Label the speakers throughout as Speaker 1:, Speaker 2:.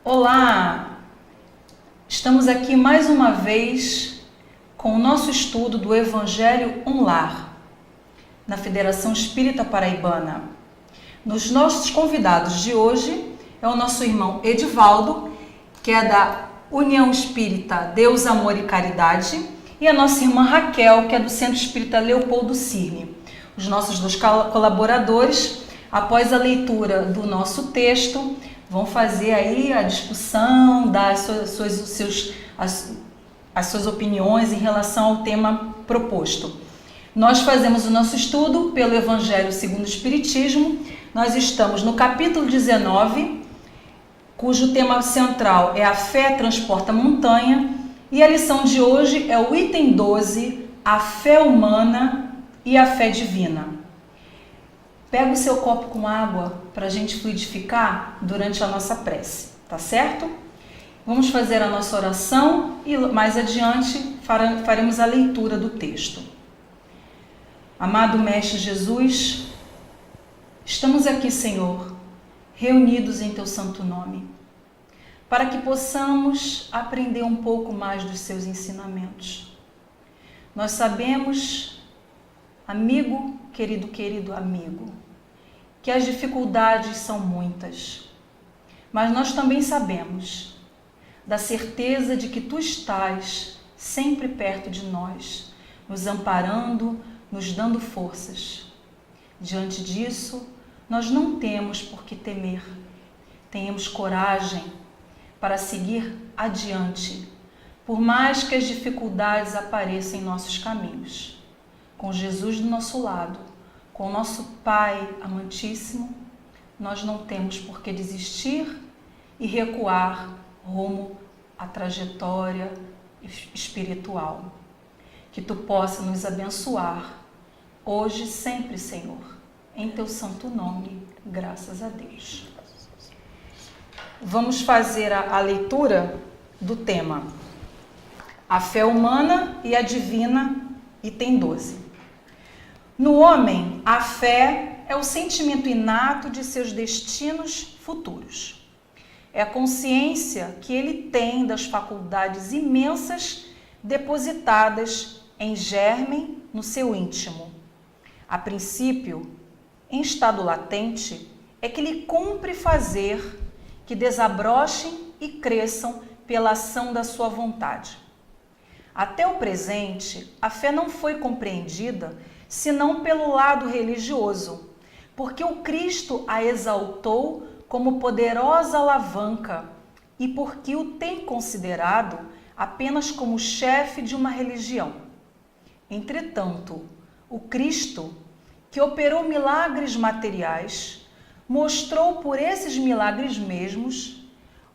Speaker 1: Olá! Estamos aqui mais uma vez com o nosso estudo do Evangelho Um Lar, na Federação Espírita Paraibana. Nos nossos convidados de hoje é o nosso irmão Edivaldo, que é da União Espírita Deus, Amor e Caridade, e a nossa irmã Raquel, que é do Centro Espírita Leopoldo Cirne. Os nossos dois colaboradores, após a leitura do nosso texto, vão fazer aí a discussão, dar as suas opiniões em relação ao tema proposto. Nós fazemos o nosso estudo pelo Evangelho segundo o Espiritismo. Nós estamos no capítulo 19, cujo tema central é a fé transporta montanha, e a lição de hoje é o item 12, a fé humana e a fé divina. Pega o seu copo com água para a gente fluidificar durante a nossa prece, tá certo? Vamos fazer a nossa oração e mais adiante faremos a leitura do texto. Amado Mestre Jesus, estamos aqui, Senhor, reunidos em Teu santo nome, para que possamos aprender um pouco mais dos Seus ensinamentos. Nós sabemos, amigo, querido amigo, que as dificuldades são muitas, mas nós também sabemos da certeza de que Tu estás sempre perto de nós, nos amparando, nos dando forças. Diante disso, nós não temos por que temer, tenhamos coragem para seguir adiante, por mais que as dificuldades apareçam em nossos caminhos. Com Jesus do nosso lado, com o nosso Pai amantíssimo, nós não temos por que desistir e recuar rumo à trajetória espiritual. Que Tu possa nos abençoar, hoje e sempre, Senhor, em Teu santo nome, graças a Deus. Vamos fazer a leitura do tema, a fé humana e a divina, item 12. No homem, a fé é o sentimento inato de seus destinos futuros. É a consciência que ele tem das faculdades imensas depositadas em germe no seu íntimo. A princípio, em estado latente, é que lhe cumpre fazer que desabrochem e cresçam pela ação da sua vontade. Até o presente, a fé não foi compreendida senão pelo lado religioso, porque o Cristo a exaltou como poderosa alavanca e porque o tem considerado apenas como chefe de uma religião. Entretanto, o Cristo, que operou milagres materiais, mostrou por esses milagres mesmos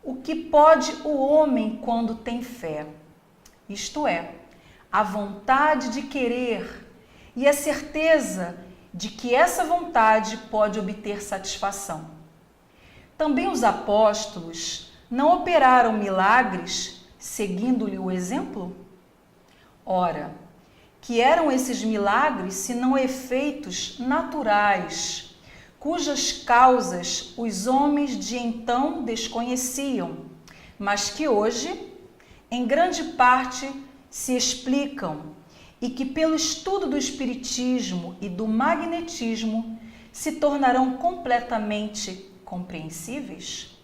Speaker 1: o que pode o homem quando tem fé, isto é, a vontade de querer e a certeza de que essa vontade pode obter satisfação. Também os apóstolos não operaram milagres seguindo-lhe o exemplo? Ora, que eram esses milagres senão efeitos naturais, cujas causas os homens de então desconheciam, mas que hoje, em grande parte, se explicam e que pelo estudo do espiritismo e do magnetismo se tornarão completamente compreensíveis?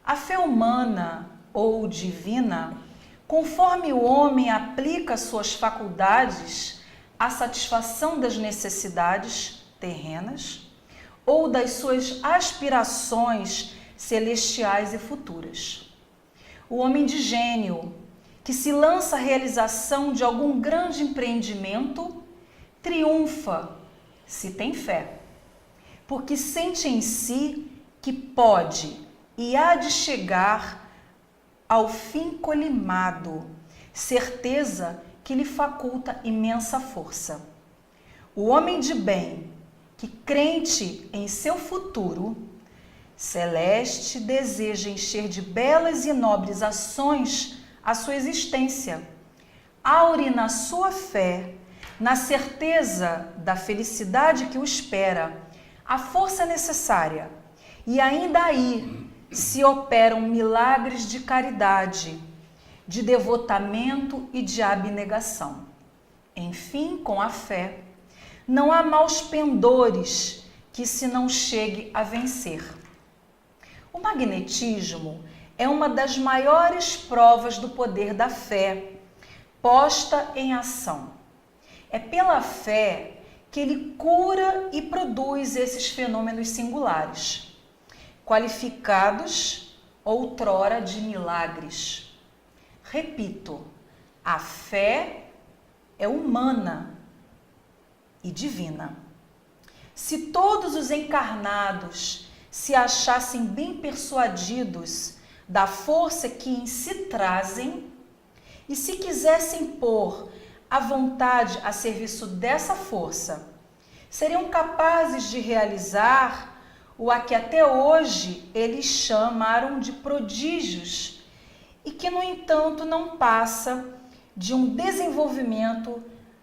Speaker 1: A fé humana ou divina, conforme o homem aplica suas faculdades à satisfação das necessidades terrenas ou das suas aspirações celestiais e futuras. O homem de gênio, que se lança à realização de algum grande empreendimento, triunfa, se tem fé, porque sente em si que pode e há de chegar ao fim colimado, certeza que lhe faculta imensa força. O homem de bem, que crente em seu futuro celeste, deseja encher de belas e nobres ações a sua existência, aure na sua fé, na certeza da felicidade que o espera, a força necessária, e ainda aí se operam milagres de caridade, de devotamento e de abnegação. Enfim, com a fé, não há maus pendores que se não chegue a vencer. O magnetismo é uma das maiores provas do poder da fé, posta em ação. É pela fé que ele cura e produz esses fenômenos singulares, qualificados outrora de milagres. Repito, a fé é humana e divina. Se todos os encarnados se achassem bem persuadidos da força que em si trazem e se quisessem pôr a vontade a serviço dessa força, seriam capazes de realizar o a que até hoje eles chamaram de prodígios e que, no entanto, não passa de um desenvolvimento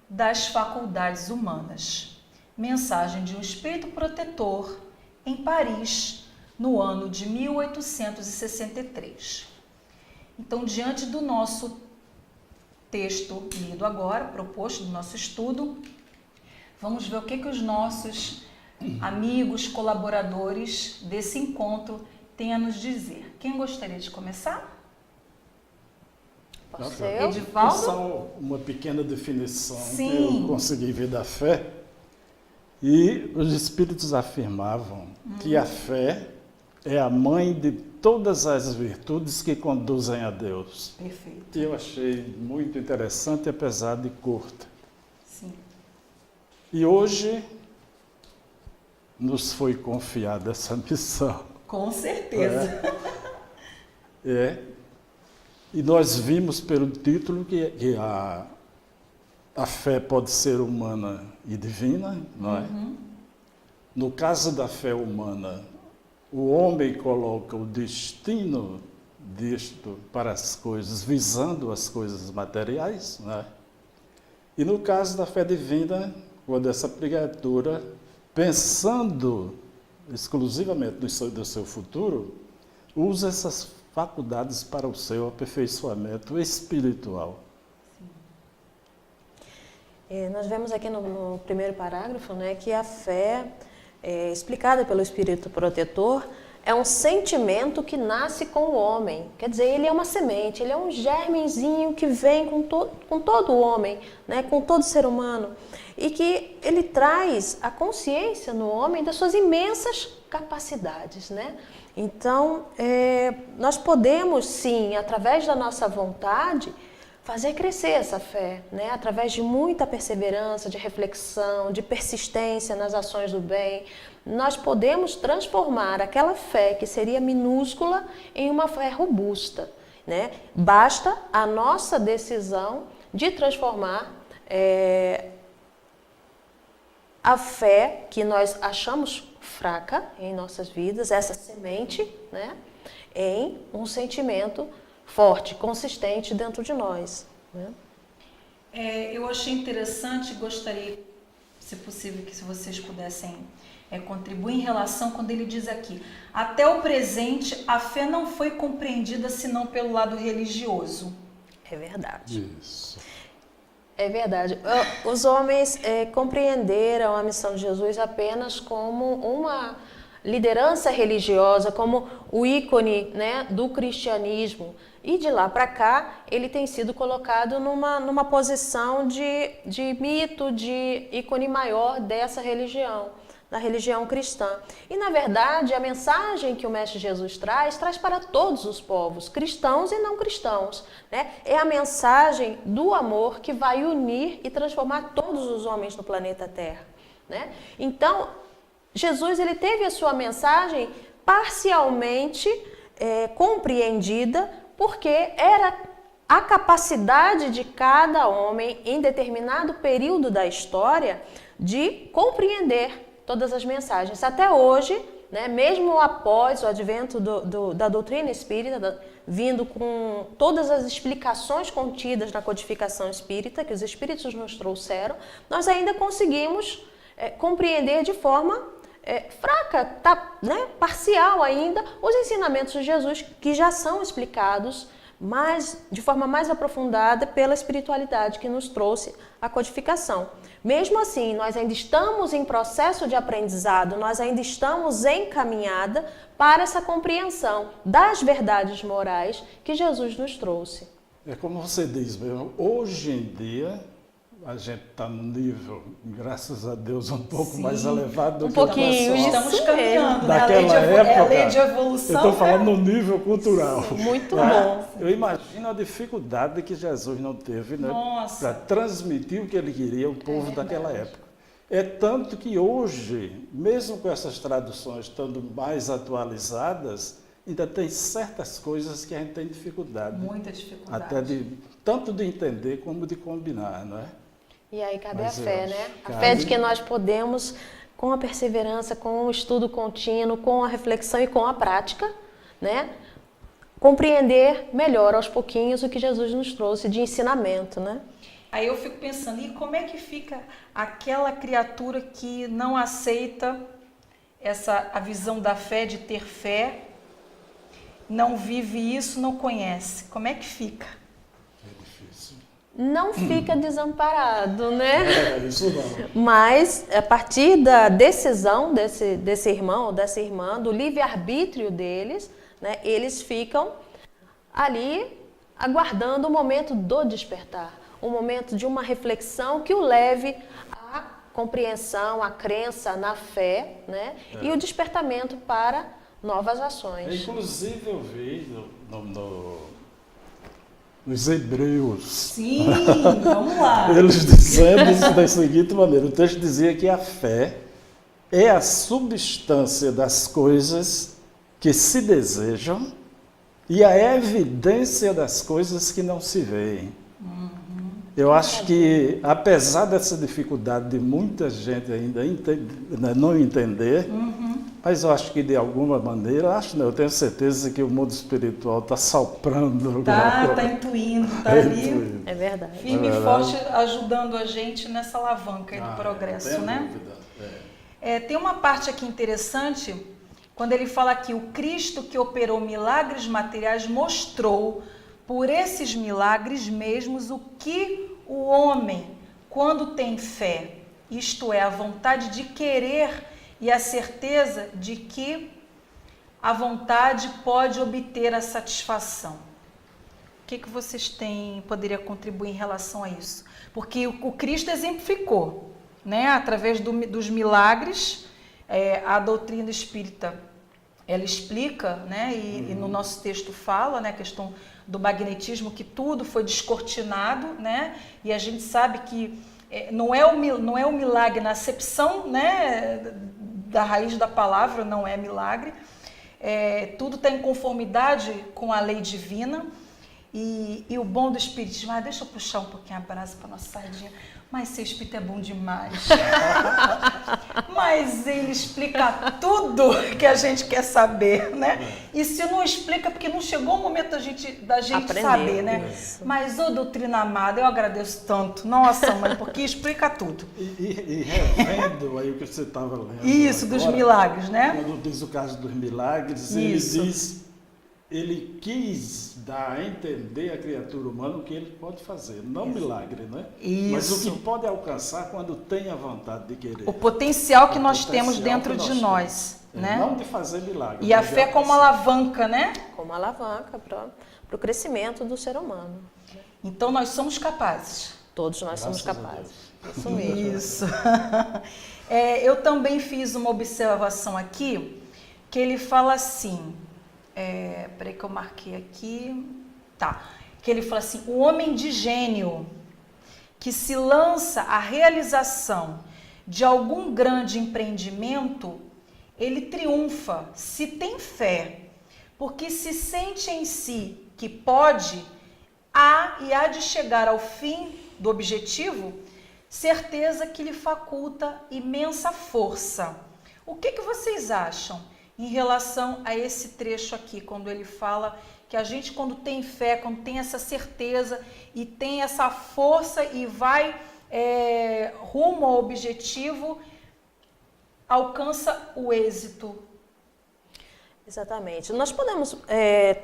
Speaker 1: das faculdades humanas. Mensagem de um espírito protetor em Paris, no ano de 1863. Então, diante do nosso texto lido agora, proposto do nosso estudo, vamos ver o que os nossos amigos, colaboradores desse encontro têm a nos dizer. Quem gostaria de começar?
Speaker 2: Pode ser.
Speaker 1: Edivaldo?
Speaker 2: Só uma pequena definição
Speaker 1: Sim.
Speaker 2: que eu consegui ver da fé. E os espíritos afirmavam que a fé é a mãe de todas as virtudes que conduzem a Deus.
Speaker 1: Perfeito.
Speaker 2: E eu achei muito interessante, apesar de curta.
Speaker 1: Sim.
Speaker 2: E hoje nos foi confiada essa missão.
Speaker 1: Com certeza.
Speaker 2: E nós vimos pelo título que a fé pode ser humana e divina, não é? No caso da fé humana, o homem coloca o destino disto para as coisas, visando as coisas materiais, não é? E no caso da fé divina, quando essa criatura, pensando exclusivamente do seu futuro, usa essas faculdades para o seu aperfeiçoamento espiritual.
Speaker 3: Nós vemos aqui no primeiro parágrafo, né, que a fé, explicada pelo Espírito Protetor, é um sentimento que nasce com o homem. Quer dizer, ele é uma semente, ele é um germenzinho que vem com todo o homem, né, com todo ser humano, e que ele traz a consciência no homem das suas imensas capacidades, né? Então, nós podemos, sim, através da nossa vontade, fazer crescer essa fé, né? Através de muita perseverança, de reflexão, de persistência nas ações do bem, nós podemos transformar aquela fé que seria minúscula em uma fé robusta, né? Basta a nossa decisão de transformar a fé que nós achamos fraca em nossas vidas, essa semente, né, em um sentimento forte, consistente dentro de nós, né?
Speaker 1: Eu achei interessante, gostaria, se possível, que se vocês pudessem contribuir em relação quando ele diz aqui: até o presente a fé não foi compreendida senão pelo lado religioso.
Speaker 3: É verdade.
Speaker 2: Isso.
Speaker 3: É verdade. Os homens compreenderam a missão de Jesus apenas como uma liderança religiosa, como o ícone, né, do cristianismo. E de lá para cá, ele tem sido colocado numa posição de mito, de ícone maior dessa religião, da religião cristã. E, na verdade, a mensagem que o Mestre Jesus traz para todos os povos, cristãos e não cristãos, né? É a mensagem do amor que vai unir e transformar todos os homens no planeta Terra, né? Então, Jesus, ele teve a sua mensagem parcialmente compreendida, porque era a capacidade de cada homem, em determinado período da história, de compreender todas as mensagens. Até hoje, né, mesmo após o advento da doutrina espírita, vindo com todas as explicações contidas na codificação espírita, que os espíritos nos trouxeram, nós ainda conseguimos compreender de forma fraca, tá, né, parcial ainda, os ensinamentos de Jesus que já são explicados de forma mais aprofundada pela espiritualidade que nos trouxe a codificação. Mesmo assim, nós ainda estamos em processo de aprendizado, nós ainda estamos em caminhada para essa compreensão das verdades morais que Jesus nos trouxe.
Speaker 2: É como você diz mesmo, hoje em dia a gente está no nível, graças a Deus, um pouco mais elevado do que o
Speaker 3: pouquinho,
Speaker 2: pessoal.
Speaker 1: Estamos caminhando, né?
Speaker 2: Daquela época,
Speaker 1: É a lei de evolução.
Speaker 2: eu estou falando no nível cultural.
Speaker 3: Muito bom.
Speaker 2: Eu imagino a dificuldade que Jesus não teve, né, para transmitir o que ele queria ao povo daquela época. É tanto que hoje, mesmo com essas traduções estando mais atualizadas, ainda tem certas coisas que a gente tem dificuldade.
Speaker 1: Muita dificuldade.
Speaker 2: Até tanto de entender como de combinar, não é?
Speaker 3: E aí, cadê
Speaker 2: Mas
Speaker 3: a fé, né?
Speaker 2: cabe-
Speaker 3: A fé de que nós podemos, com a perseverança, com o estudo contínuo, com a reflexão e com a prática, né, compreender melhor aos pouquinhos o que Jesus nos trouxe de ensinamento, né?
Speaker 1: Aí eu fico pensando, e como é que fica aquela criatura que não aceita a visão da fé, de ter fé, não vive isso, não conhece? Como é que fica?
Speaker 3: Não fica desamparado, né?
Speaker 2: Isso não.
Speaker 3: Mas, a partir da decisão desse irmão ou dessa irmã, do livre-arbítrio deles, né, eles ficam ali aguardando o momento do despertar, o momento de uma reflexão que o leve à compreensão, à crença na fé, né, e o despertamento para novas ações.
Speaker 2: Inclusive eu vi nos Hebreus,
Speaker 1: Sim, vamos lá.
Speaker 2: eles dizendo isso da seguinte maneira, o texto dizia que a fé é a substância das coisas que se desejam e a evidência das coisas que não se veem. Eu acho que, apesar dessa dificuldade de muita gente ainda não entender, mas eu acho que de alguma maneira, eu tenho certeza que o mundo espiritual está soprando.
Speaker 1: Tá intuindo, tá ali.
Speaker 3: É verdade.
Speaker 1: Firme e forte, ajudando a gente nessa alavanca aí do progresso,
Speaker 2: tem
Speaker 1: né?
Speaker 2: dúvida.
Speaker 1: Tem uma parte aqui interessante, quando ele fala que o Cristo que operou milagres materiais mostrou por esses milagres mesmos o que o homem, quando tem fé, isto é, a vontade de querer e a certeza de que a vontade pode obter a satisfação. O que vocês poderia contribuir em relação a isso? Porque o Cristo exemplificou, né, através dos milagres, a doutrina espírita, ela explica, né, e no nosso texto fala, né, a questão do magnetismo, que tudo foi descortinado, né, e a gente sabe que não é o milagre na acepção, né, da raiz da palavra, não é milagre, tudo está em conformidade com a lei divina, e o bom do Espiritismo, deixa eu puxar um pouquinho a brasa para nossa sardinha, mas seu Espírito é bom demais. Mas ele explica tudo que a gente quer saber, né? E se não explica, porque não chegou o momento da gente saber, né?
Speaker 3: Isso.
Speaker 1: Mas, doutrina amada, eu agradeço tanto. Nossa, mãe, porque explica tudo.
Speaker 2: E revendo aí o que você estava lendo.
Speaker 1: Isso,
Speaker 2: agora,
Speaker 1: dos milagres, né?
Speaker 2: Quando diz o caso dos milagres,
Speaker 1: Isso.
Speaker 2: ele quis dar a entender à criatura humana o que ele pode fazer, não milagre, né?
Speaker 1: Isso.
Speaker 2: Mas o que pode alcançar quando tem a vontade de querer.
Speaker 1: O potencial que nós
Speaker 2: potencial
Speaker 1: temos dentro
Speaker 2: que
Speaker 1: de
Speaker 2: nós
Speaker 1: nós,
Speaker 2: temos.
Speaker 1: né?
Speaker 2: Não de fazer milagre.
Speaker 1: E a
Speaker 2: mas de
Speaker 1: fé como
Speaker 2: alcançar.
Speaker 1: alavanca, né?
Speaker 3: Como alavanca para o crescimento do ser humano.
Speaker 1: Então nós somos capazes.
Speaker 3: Todos nós somos
Speaker 2: Graças a
Speaker 3: capazes. Isso mesmo.
Speaker 1: Isso. Eu também fiz uma observação aqui, que ele fala assim, peraí que eu marquei aqui, que ele fala assim, o homem de gênio que se lança à realização de algum grande empreendimento, ele triunfa se tem fé, porque se sente em si que pode e há de chegar ao fim do objetivo, certeza que lhe faculta imensa força. O que vocês acham em relação a esse trecho aqui, quando ele fala que a gente, quando tem fé, quando tem essa certeza e tem essa força e vai rumo ao objetivo, alcança o êxito?
Speaker 3: Exatamente. Nós podemos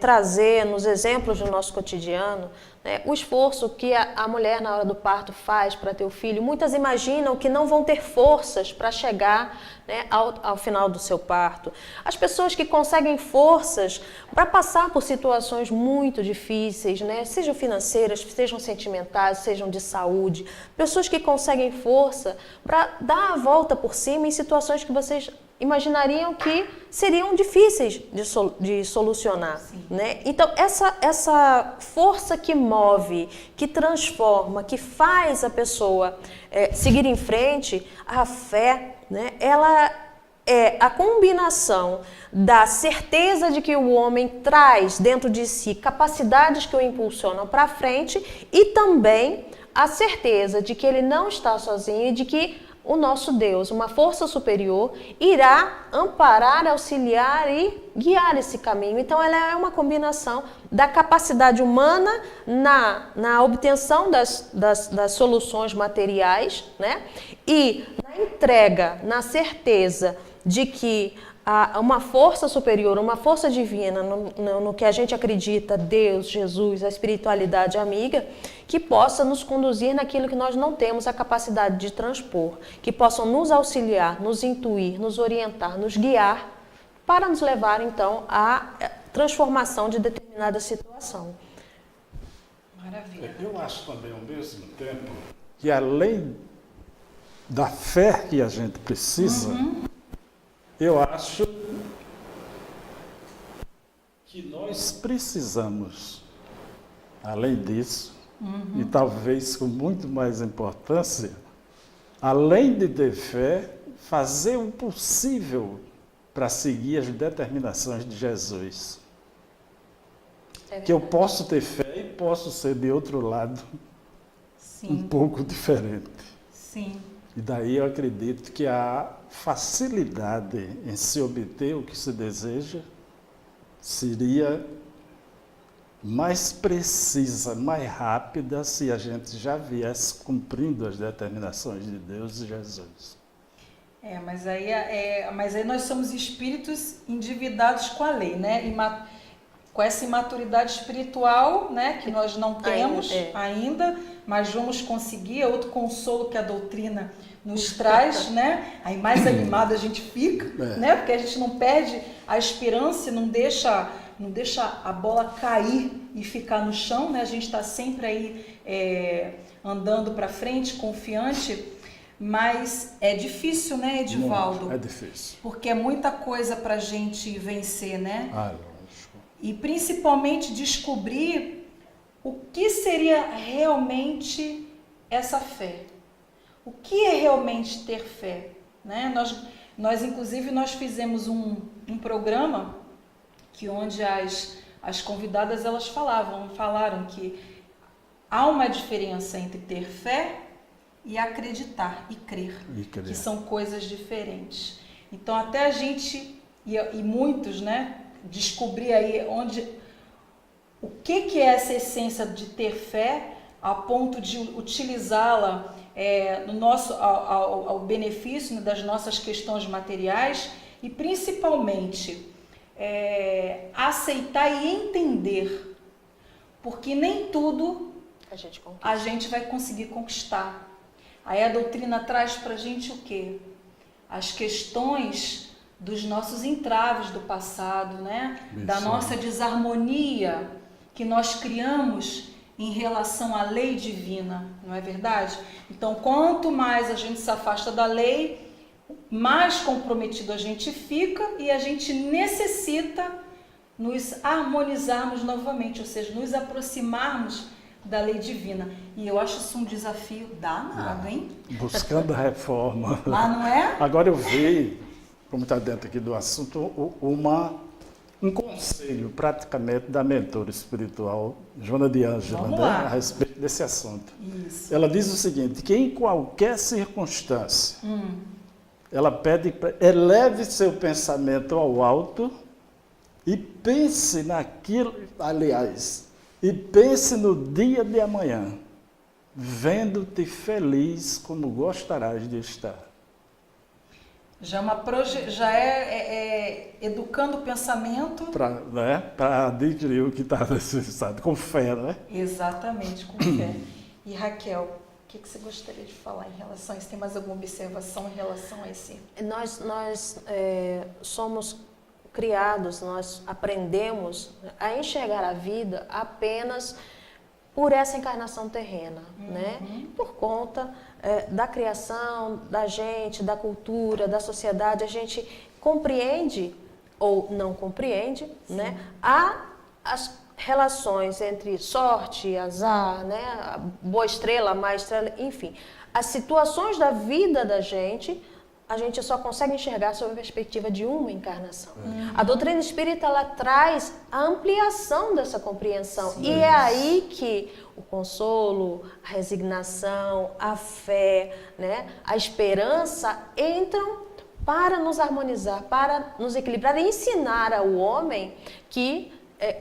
Speaker 3: trazer nos exemplos do nosso cotidiano, né, o esforço que a mulher na hora do parto faz para ter o filho. Muitas imaginam que não vão ter forças para chegar, né, ao final do seu parto. As pessoas que conseguem forças para passar por situações muito difíceis, né, sejam financeiras, sejam sentimentais, sejam de saúde. Pessoas que conseguem força para dar a volta por cima em situações que vocês imaginariam que seriam difíceis de solucionar, né? Então, essa força que move, que transforma, que faz a pessoa seguir em frente, a fé, né? Ela é a combinação da certeza de que o homem traz dentro de si capacidades que o impulsionam para frente e também a certeza de que ele não está sozinho e de que o nosso Deus, uma força superior, irá amparar, auxiliar e guiar esse caminho. Então, ela é uma combinação da capacidade humana na obtenção das soluções materiais, né? E na entrega, na certeza de que uma força superior, uma força divina, no que a gente acredita, Deus, Jesus, a espiritualidade amiga, que possa nos conduzir naquilo que nós não temos a capacidade de transpor, que possam nos auxiliar, nos intuir, nos orientar, nos guiar, para nos levar, então, à transformação de determinada situação.
Speaker 1: Maravilha.
Speaker 2: Eu acho também, ao mesmo tempo, que além da fé que a gente precisa, eu acho que nós precisamos, além disso, e talvez com muito mais importância, além de ter fé, fazer o possível para seguir as determinações de Jesus. Que eu posso ter fé e posso ser, de outro lado, um pouco diferente.
Speaker 1: Sim.
Speaker 2: E daí eu acredito que a facilidade em se obter o que se deseja seria mais precisa, mais rápida, se a gente já viesse cumprindo as determinações de Deus e Jesus.
Speaker 1: Mas aí nós somos espíritos endividados com a lei, né? Com essa imaturidade espiritual, né? Que nós não temos ainda, mas vamos conseguir. É outro consolo que a doutrina nos traz, né? Aí mais animado a gente fica, né? Porque a gente não perde a esperança, não deixa a bola cair e ficar no chão, né? A gente está sempre aí andando para frente, confiante, mas é difícil, né, Edivaldo?
Speaker 2: Muito, é difícil.
Speaker 1: Porque é muita coisa para a gente vencer, né?
Speaker 2: Lógico.
Speaker 1: E principalmente descobrir o que seria realmente essa fé. O que é realmente ter fé? Né? Nós inclusive, nós fizemos um programa que onde as convidadas elas falaram que há uma diferença entre ter fé e acreditar e crer, que são coisas diferentes. Então até a gente, e muitos, né, descobrir aí o que é essa essência de ter fé a ponto de utilizá-la ao benefício, né, das nossas questões materiais e principalmente aceitar e entender, porque nem tudo a gente vai conseguir conquistar. Aí a doutrina traz para a gente o quê? As questões dos nossos entraves do passado, né? Da nossa desarmonia que nós criamos em relação à lei divina, não é verdade? Então, quanto mais a gente se afasta da lei, mais comprometido a gente fica e a gente necessita nos harmonizarmos novamente, ou seja, nos aproximarmos da lei divina. E eu acho isso um desafio danado, hein?
Speaker 2: Buscando a reforma.
Speaker 1: Lá não é?
Speaker 2: Agora eu vi, como está dentro aqui do assunto, um conselho praticamente da mentora espiritual Joana de Ângela, né, a respeito desse assunto.
Speaker 1: Isso.
Speaker 2: Ela diz o seguinte, que em qualquer circunstância, ela pede, eleve seu pensamento ao alto e pense naquilo, aliás, e pense no dia de amanhã, vendo-te feliz como gostarás de estar.
Speaker 1: Já é educando o pensamento.
Speaker 2: Para adquirir o que está necessitado, com fé, né?
Speaker 1: Exatamente, com fé. E Raquel, o que você gostaria de falar em relação a isso? Tem mais alguma observação em relação a esse?
Speaker 3: Nós somos criados, nós aprendemos a enxergar a vida apenas por essa encarnação terrena, né? Por conta da criação, da gente, da cultura, da sociedade, a gente compreende ou não compreende, né? As relações entre sorte, azar, né? A boa estrela, má estrela, enfim. As situações da vida da gente, a gente só consegue enxergar sob a perspectiva de uma encarnação. A doutrina espírita, ela traz a ampliação dessa compreensão. Sim. E é aí que o consolo, a resignação, a fé, né, a esperança entram para nos harmonizar, para nos equilibrar e ensinar ao homem que,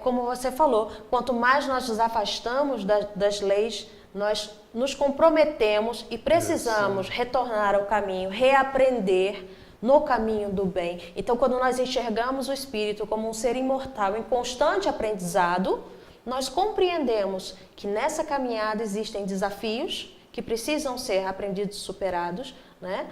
Speaker 3: como você falou, quanto mais nós nos afastamos das leis, nós nos comprometemos e precisamos retornar ao caminho, reaprender no caminho do bem. Então, quando nós enxergamos o espírito como um ser imortal em constante aprendizado, nós compreendemos que nessa caminhada existem desafios que precisam ser aprendidos e superados, né?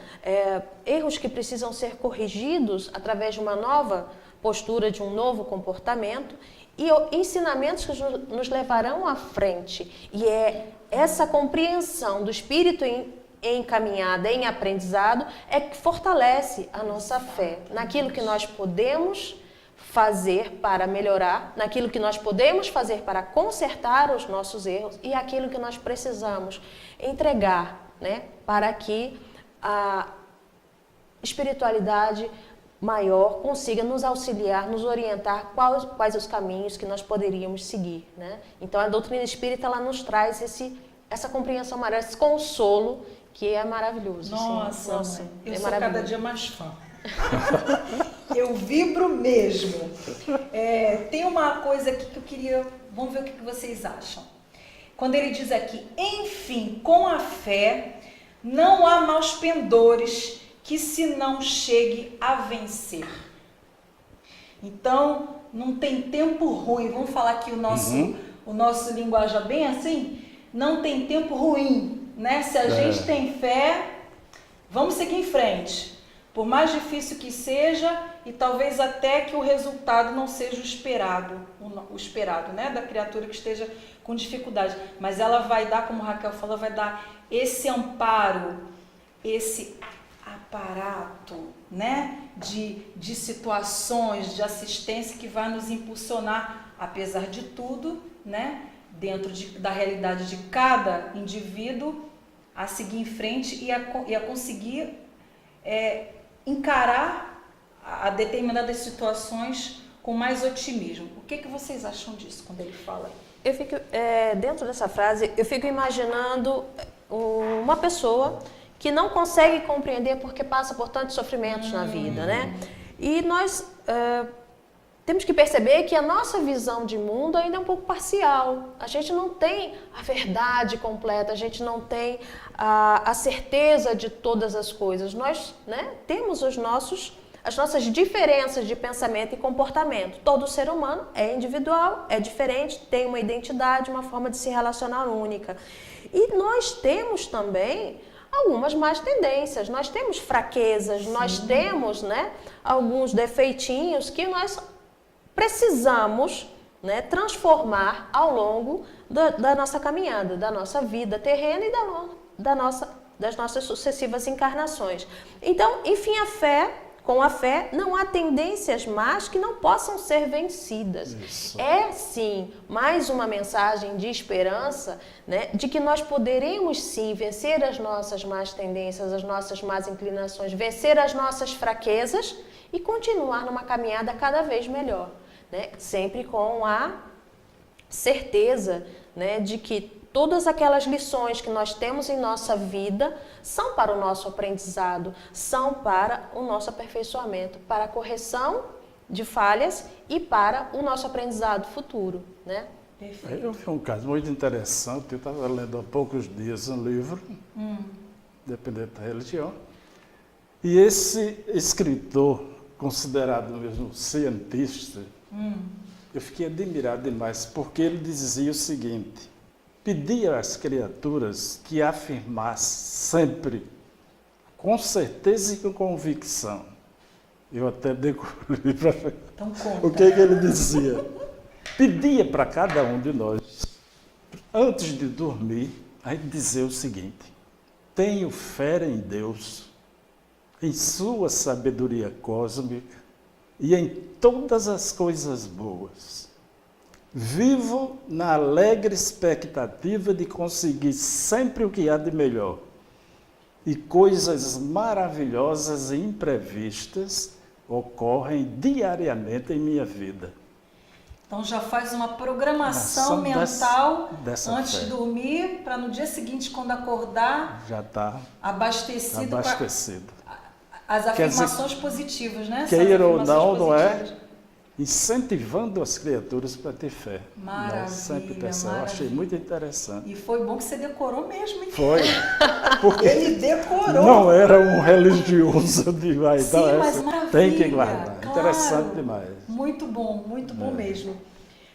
Speaker 3: Erros que precisam ser corrigidos através de uma nova postura, de um novo comportamento, e ensinamentos que nos levarão à frente. E é essa compreensão do espírito em caminhada, em aprendizado, é que fortalece a nossa fé naquilo que nós podemos fazer para melhorar, naquilo que nós podemos fazer para consertar os nossos erros e aquilo que nós precisamos entregar, né, para que a espiritualidade maior consiga nos auxiliar, nos orientar quais os caminhos que nós poderíamos seguir, né? Então a doutrina espírita, ela nos traz essa compreensão maior, esse consolo que é maravilhoso.
Speaker 1: Nossa, eu sou cada dia mais fã. Eu vibro mesmo. Tem uma coisa aqui que eu queria, vamos ver o que vocês acham. Quando ele diz aqui, enfim, com a fé não há maus pendores que se não chegue a vencer. Então, não tem tempo ruim. Vamos falar aqui o nosso linguajar bem assim? Não tem tempo ruim, né? Se a gente tem fé, vamos seguir em frente. Por mais difícil que seja, e talvez até que o resultado não seja o esperado, né? Da criatura que esteja com dificuldade. Mas ela vai dar, como a Raquel falou, vai dar esse amparo, esse aparato, né, de situações, de assistência que vai nos impulsionar, apesar de tudo, né, dentro da realidade de cada indivíduo, a seguir em frente e a conseguir encarar a determinadas situações com mais otimismo. O que vocês acham disso quando ele fala?
Speaker 3: Eu fico, dentro dessa frase, eu fico imaginando uma pessoa que não consegue compreender porque passa por tantos sofrimentos na vida, né? E nós temos que perceber que a nossa visão de mundo ainda é um pouco parcial. A gente não tem a verdade completa, a gente não tem a certeza de todas as coisas. Nós, né, temos as nossas diferenças de pensamento e comportamento. Todo ser humano é individual, é diferente, tem uma identidade, uma forma de se relacionar única. E nós temos também algumas más tendências, nós temos fraquezas, nós temos, né, alguns defeitinhos que nós precisamos, né, transformar ao longo da nossa caminhada, da nossa vida terrena e das nossas sucessivas encarnações. Então, enfim, com a fé, não há tendências más que não possam ser vencidas. Isso. É, sim, mais uma mensagem de esperança, né, de que nós poderemos, sim, vencer as nossas más tendências, as nossas más inclinações, vencer as nossas fraquezas e continuar numa caminhada cada vez melhor, né, sempre com a certeza, né, de que todas aquelas lições que nós temos em nossa vida são para o nosso aprendizado, são para o nosso aperfeiçoamento, para a correção de falhas e para o nosso aprendizado futuro, né?
Speaker 2: Eu vi um caso muito interessante, eu estava lendo há poucos dias um livro, Dependente da Religião, E esse escritor, considerado mesmo cientista, eu fiquei admirado demais, porque ele dizia o seguinte: pedia às criaturas que afirmassem sempre, com certeza e com convicção. Eu até decorei para
Speaker 1: Então conta.
Speaker 2: o que ele dizia. Pedia para cada um de nós, antes de dormir, a gente dizer o seguinte: tenho fé em Deus, em sua sabedoria cósmica e em todas as coisas boas. Vivo na alegre expectativa de conseguir sempre o que há de melhor. E coisas maravilhosas e imprevistas ocorrem diariamente em minha vida.
Speaker 1: Então já faz uma programação mental antes de dormir, para no dia seguinte, quando acordar,
Speaker 2: já está
Speaker 1: abastecido. As afirmações positivas, né?
Speaker 2: Queira ou não, não é? Incentivando as criaturas para ter fé.
Speaker 1: Maravilha,
Speaker 2: sempre pensar. Eu achei muito interessante.
Speaker 1: E foi bom que você decorou mesmo, hein?
Speaker 2: Foi. Porque
Speaker 1: ele decorou.
Speaker 2: Não era um religioso de vai
Speaker 1: Sim,
Speaker 2: dar
Speaker 1: mas
Speaker 2: essa.
Speaker 1: maravilha,
Speaker 2: Tem que guardar.
Speaker 1: claro.
Speaker 2: Interessante demais.
Speaker 1: Muito bom mesmo.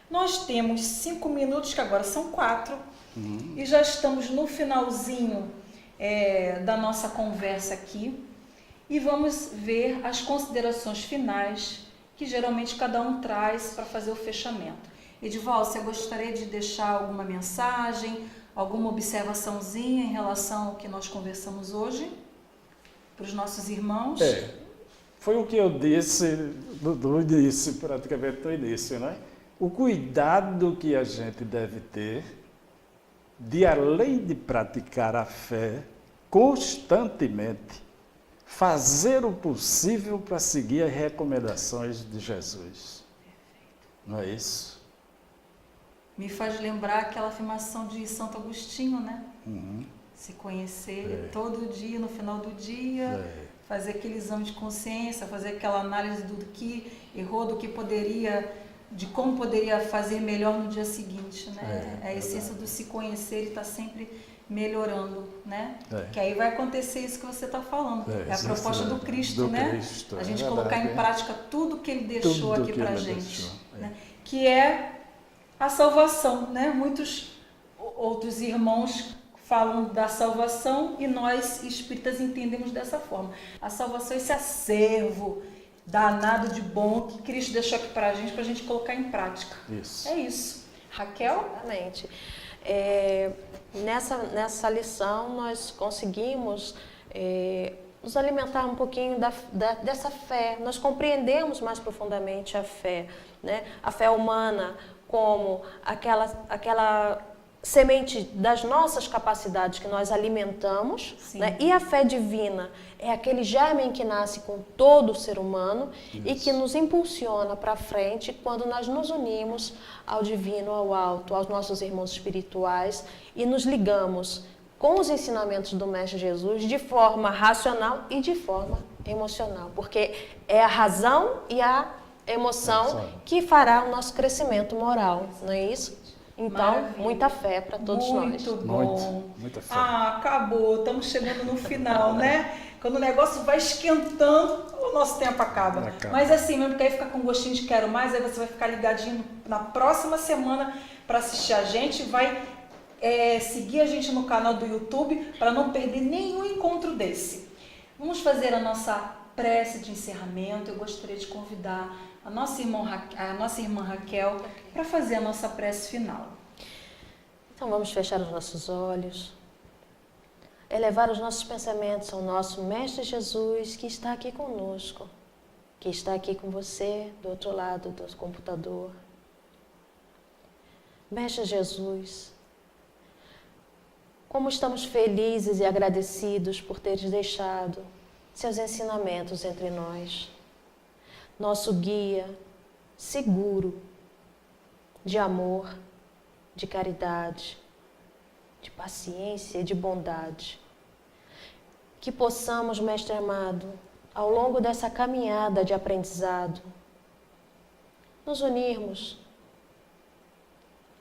Speaker 1: Nós temos 5 minutos, que agora são 4, e já estamos no finalzinho da nossa conversa aqui. E vamos ver as considerações finais que geralmente cada um traz para fazer o fechamento. Edivaldo, você gostaria de deixar alguma mensagem, alguma observaçãozinha em relação ao que nós conversamos hoje para os nossos irmãos?
Speaker 2: Foi o que eu disse do início, praticamente do início, né? O cuidado que a gente deve ter de, além de praticar a fé constantemente, fazer o possível para seguir as recomendações de Jesus. Não é isso?
Speaker 1: Me faz lembrar aquela afirmação de Santo Agostinho, né? Se conhecer todo dia, no final do dia, fazer aquele exame de consciência, fazer aquela análise do que errou, do que poderia, de como poderia fazer melhor no dia seguinte, né? É a essência do se conhecer e estar sempre melhorando, né? Que aí vai acontecer isso que você está falando. É a proposta do Cristo, né?
Speaker 2: Cristo,
Speaker 1: a gente colocar em prática tudo que Ele deixou aqui para a gente. Né? Que é a salvação, né? Muitos outros irmãos falam da salvação e nós espíritas entendemos dessa forma. A salvação é esse acervo danado de bom que Cristo deixou aqui para a gente colocar em prática.
Speaker 2: Isso.
Speaker 1: É isso. Raquel?
Speaker 3: Exatamente. Nessa lição nós conseguimos nos alimentar um pouquinho dessa fé, nós compreendemos mais profundamente a fé, né? A fé humana como aquela semente das nossas capacidades que nós alimentamos, né? E a fé divina é aquele germe que nasce com todo o ser humano e que nos impulsiona para frente quando nós nos unimos ao divino, ao alto, aos nossos irmãos espirituais e nos ligamos com os ensinamentos do Mestre Jesus de forma racional e de forma emocional, porque é a razão e a emoção que fará o nosso crescimento moral, não é isso? Então,
Speaker 1: Maravilha.
Speaker 3: Muita fé para todos nós.
Speaker 1: Muito bom.
Speaker 2: Muita fé.
Speaker 1: Acabou. Estamos chegando no final, né? Quando o negócio vai esquentando, o nosso tempo acaba. Mas assim, mesmo que aí fica com gostinho de quero mais, aí você vai ficar ligadinho na próxima semana para assistir a gente. Vai seguir a gente no canal do YouTube para não perder nenhum encontro desse. Vamos fazer a nossa prece de encerramento. Eu gostaria de convidar a nossa irmã Raquel para fazer a nossa prece final.
Speaker 3: Então vamos fechar os nossos olhos, elevar os nossos pensamentos ao nosso Mestre Jesus, que está aqui conosco, que está aqui com você do outro lado do computador. Mestre Jesus, como estamos felizes e agradecidos por teres deixado seus ensinamentos entre nós. Nosso guia seguro de amor, de caridade, de paciência e de bondade. Que possamos, Mestre amado, ao longo dessa caminhada de aprendizado, nos unirmos,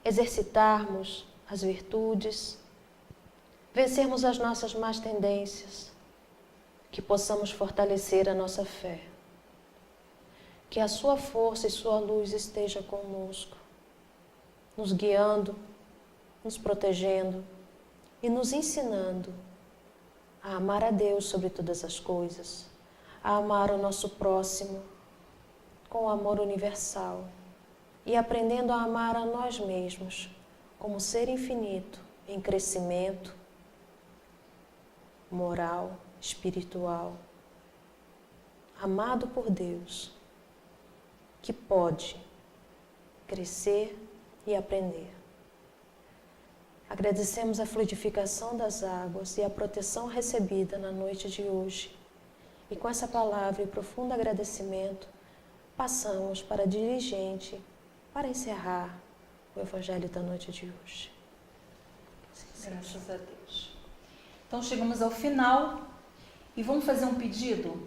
Speaker 3: exercitarmos as virtudes, vencermos as nossas más tendências, que possamos fortalecer a nossa fé. Que a sua força e sua luz esteja conosco, nos guiando, nos protegendo e nos ensinando a amar a Deus sobre todas as coisas, a amar o nosso próximo com o amor universal e aprendendo a amar a nós mesmos como ser infinito em crescimento moral, espiritual, amado por Deus, que pode crescer e aprender. Agradecemos a fluidificação das águas e a proteção recebida na noite de hoje. E com essa palavra e profundo agradecimento, passamos para a dirigente para encerrar o Evangelho da noite de hoje.
Speaker 1: Graças a Deus. Então chegamos ao final e vamos fazer um pedido?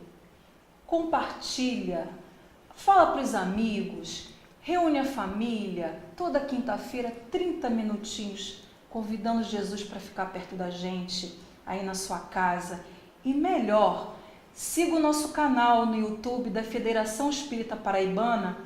Speaker 1: Compartilha, fala para os amigos, reúne a família, toda quinta-feira, 30 minutinhos, convidando Jesus para ficar perto da gente, aí na sua casa. E melhor, siga o nosso canal no YouTube da Federação Espírita Paraibana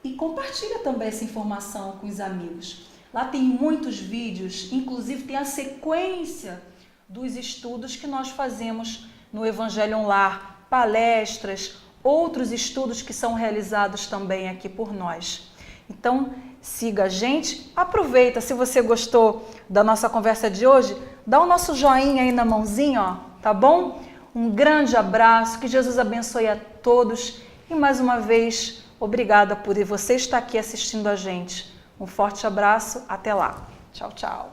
Speaker 1: e compartilha também essa informação com os amigos. Lá tem muitos vídeos, inclusive tem a sequência dos estudos que nós fazemos no Evangelho Lar, palestras, outros estudos que são realizados também aqui por nós. Então, siga a gente, aproveita, se você gostou da nossa conversa de hoje, dá o nosso joinha aí na mãozinha, ó, tá bom? Um grande abraço, que Jesus abençoe a todos e mais uma vez, obrigada por você estar aqui assistindo a gente. Um forte abraço, até lá. Tchau, tchau.